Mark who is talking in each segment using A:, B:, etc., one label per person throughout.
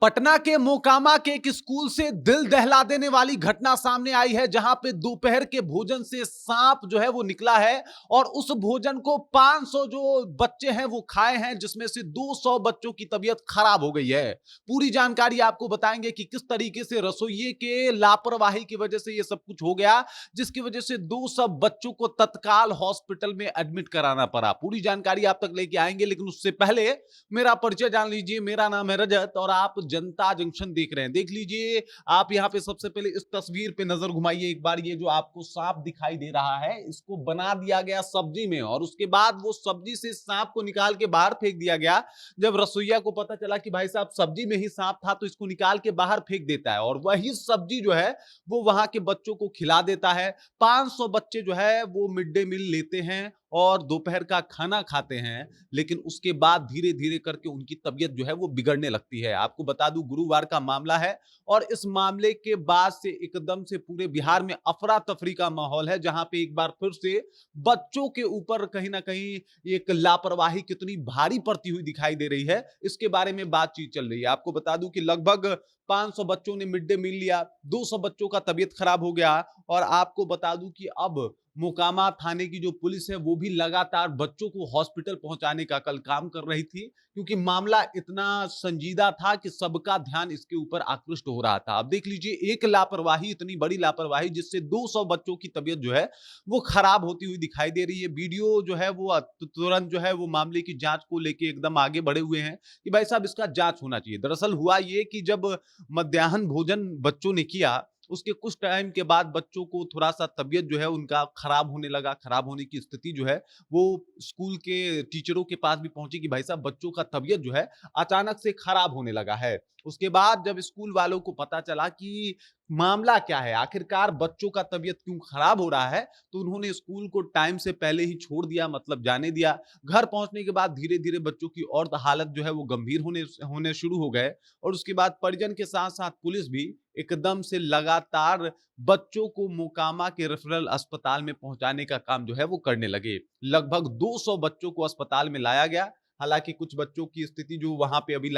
A: पटना के मोकामा के एक स्कूल से दिल दहला देने वाली घटना सामने आई है, जहां पे दोपहर के भोजन से सांप जो है वो निकला है और उस भोजन को 500 जो बच्चे हैं वो खाए हैं, जिसमें से 200 बच्चों की तबीयत खराब हो गई है। पूरी जानकारी आपको बताएंगे कि किस तरीके से रसोइये के लापरवाही की वजह से ये सब कुछ हो गया, जिसकी वजह से 200 बच्चों को तत्काल हॉस्पिटल में एडमिट कराना पड़ा। पूरी जानकारी आप तक लेके आएंगे, लेकिन उससे पहले मेरा परिचय जान लीजिए। मेरा नाम है रजत और आप जनता जंक्शन देख रहे हैं। देख लीजिए, आप यहां पे सबसे पहले इस तस्वीर पे नजर घुमाइए एक बार। ये जो आपको सांप दिखाई दे रहा है, इसको बना दिया गया सब्जी में और उसके बाद वो सब्जी से सांप को निकाल के बाहर फेंक दिया गया। जब रसोईया को पता चला कि भाई साहब सब्जी में ही सांप था, तो इसको निकाल के बाहर फेंक देता है और वही सब्जी जो है वो वहां के बच्चों को खिला देता है। 500 बच्चे जो है वो मिड डे मील लेते हैं और दोपहर का खाना खाते हैं, लेकिन उसके बाद धीरे धीरे करके उनकी तबीयत जो है वो बिगड़ने लगती है। आपको बता दूं, गुरुवार का मामला है और इस मामले के बाद से एकदम से पूरे बिहार में अफरा तफरी का माहौल है, जहां पे एक बार फिर से बच्चों के ऊपर कहीं ना कहीं एक लापरवाही कितनी भारी पड़ती हुई दिखाई दे रही है, इसके बारे में बातचीत चल रही है। आपको बता दूं कि लगभग 500 बच्चों ने मिड डे मील लिया, 200 बच्चों का तबीयत खराब हो गया और आपको बता दूं कि अब मोकामा थाने की जो पुलिस है वो भी लगातार बच्चों को हॉस्पिटल पहुंचाने का कल काम कर रही थी, क्योंकि मामला इतना संजीदा था कि सबका ध्यान इसके ऊपर आकृष्ट हो रहा था। अब देख लीजिए, एक लापरवाही, इतनी बड़ी लापरवाही जिससे 200 बच्चों की तबीयत जो है वो खराब होती हुई दिखाई दे रही है। वीडियो जो है वो तुरंत जो है वो मामले की जांच को लेके एकदम आगे बढ़े हुए हैं कि भाई साहब इसका जांच होना चाहिए। दरअसल हुआ ये कि जब मध्याह्न भोजन बच्चों ने किया, उसके कुछ टाइम के बाद बच्चों को थोड़ा-सा तबीयत जो है उनका खराब होने लगा। खराब होने की स्थिति जो है वो स्कूल के टीचरों के पास भी पहुँची कि भाई साहब बच्चों का तबीयत जो है अचानक से खराब होने लगा है। उसके बाद जब स्कूल वालों को पता चला कि मामला क्या है, आखिरकार बच्चों का तबीयत क्यों खराब हो रहा है, तो उन्होंने स्कूल को टाइम से पहले ही छोड़ दिया, मतलब जाने दिया। घर पहुँचने के बाद धीरे-धीरे बच्चों की और हालत जो है वो गंभीर होने होने शुरू हो गए और उसके बाद परिजन के साथ-साथ पुलिस भी एकदम से लगातार बच्चों को मोकामा के रेफरल अस्पताल में पहुंचाने का काम जो है वो करने लगे। लगभग 200 बच्चों को अस्पताल में लाया गया। हालांकि कुछ बच्चों की स्थिति जो वहां पे अभी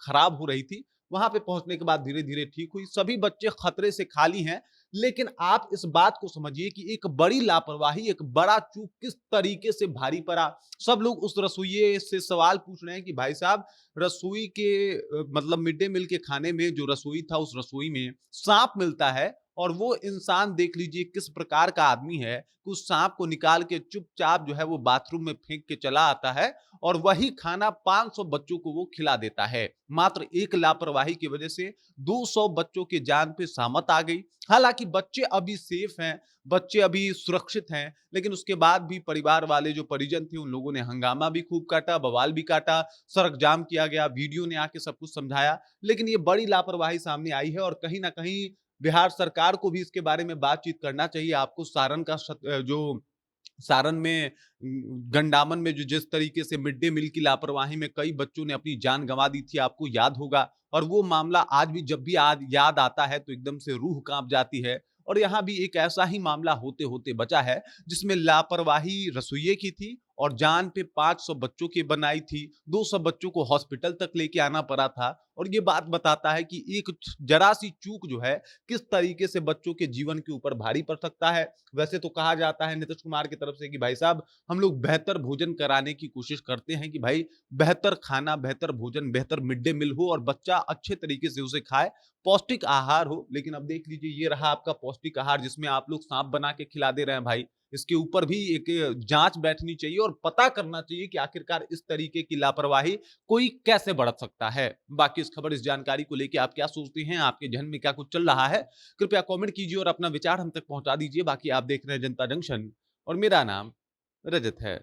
A: खराब हो रही थी, वहां पे पहुंचने के बाद धीरे धीरे ठीक हुई। सभी बच्चे खतरे से खाली हैं, लेकिन आप इस बात को समझिए कि एक बड़ी लापरवाही, एक बड़ा चूक किस तरीके से भारी पड़ा। सब लोग उस रसोइये से सवाल पूछ रहे हैं कि भाई साहब, रसोई के मतलब मिड डे मील के खाने में जो रसोई था, उस रसोई में सांप मिलता है और वो इंसान देख लीजिए किस प्रकार का आदमी है कि उस सांप को निकाल के चुपचाप जो है वो बाथरूम में फेंक के चला आता है और वही खाना 500 बच्चों को वो खिला देता है। मात्र एक लापरवाही की वजह से 200 बच्चों के जान पे सामत आ गई। हालांकि बच्चे अभी सेफ हैं, बच्चे अभी सुरक्षित हैं, लेकिन उसके बाद भी परिवार वाले जो परिजन थे उन लोगों ने हंगामा भी खूब काटा, बवाल भी काटा, सड़क जाम किया गया, वीडियो ने आके सब कुछ समझाया। लेकिन ये बड़ी लापरवाही सामने आई है और कहीं ना कहीं बिहार सरकार को भी इसके बारे में बातचीत करना चाहिए। आपको सारण का जो सारण में गंडामन में जो जिस तरीके से मिड डे मील की लापरवाही में कई बच्चों ने अपनी जान गंवा दी थी, आपको याद होगा। और वो मामला आज भी जब भी याद आता है तो एकदम से रूह कांप जाती है। और यहाँ भी एक ऐसा ही मामला होते होते बचा है, जिसमें लापरवाही रसोइये की थी और जान पे 500 बच्चों की बनाई थी। 200 बच्चों को हॉस्पिटल तक लेके आना पड़ा था और ये बात बताता है कि एक जरा सी चूक जो है किस तरीके से बच्चों के जीवन के ऊपर भारी पड़ सकता है। वैसे तो कहा जाता है नीतीश कुमार की तरफ से कि भाई साहब, हम लोग बेहतर भोजन कराने की कोशिश करते हैं कि भाई बेहतर खाना, बेहतर भोजन, बेहतर मिड डे मील हो और बच्चा अच्छे तरीके से उसे खाए, पौष्टिक आहार हो। लेकिन अब देख लीजिए, ये रहा आपका पौष्टिक आहार जिसमें आप लोग सांप बना के खिला दे रहे हैं भाई। इसके ऊपर भी एक जांच बैठनी चाहिए और पता करना चाहिए कि आखिरकार इस तरीके की लापरवाही कोई कैसे बरत सकता है। बाकी इस खबर, इस जानकारी को लेके आप क्या सोचते हैं, आपके जहन में क्या कुछ चल रहा है, कृपया कमेंट कीजिए और अपना विचार हम तक पहुंचा दीजिए। बाकी आप देख रहे हैं जनता जंक्शन और मेरा नाम रजत है।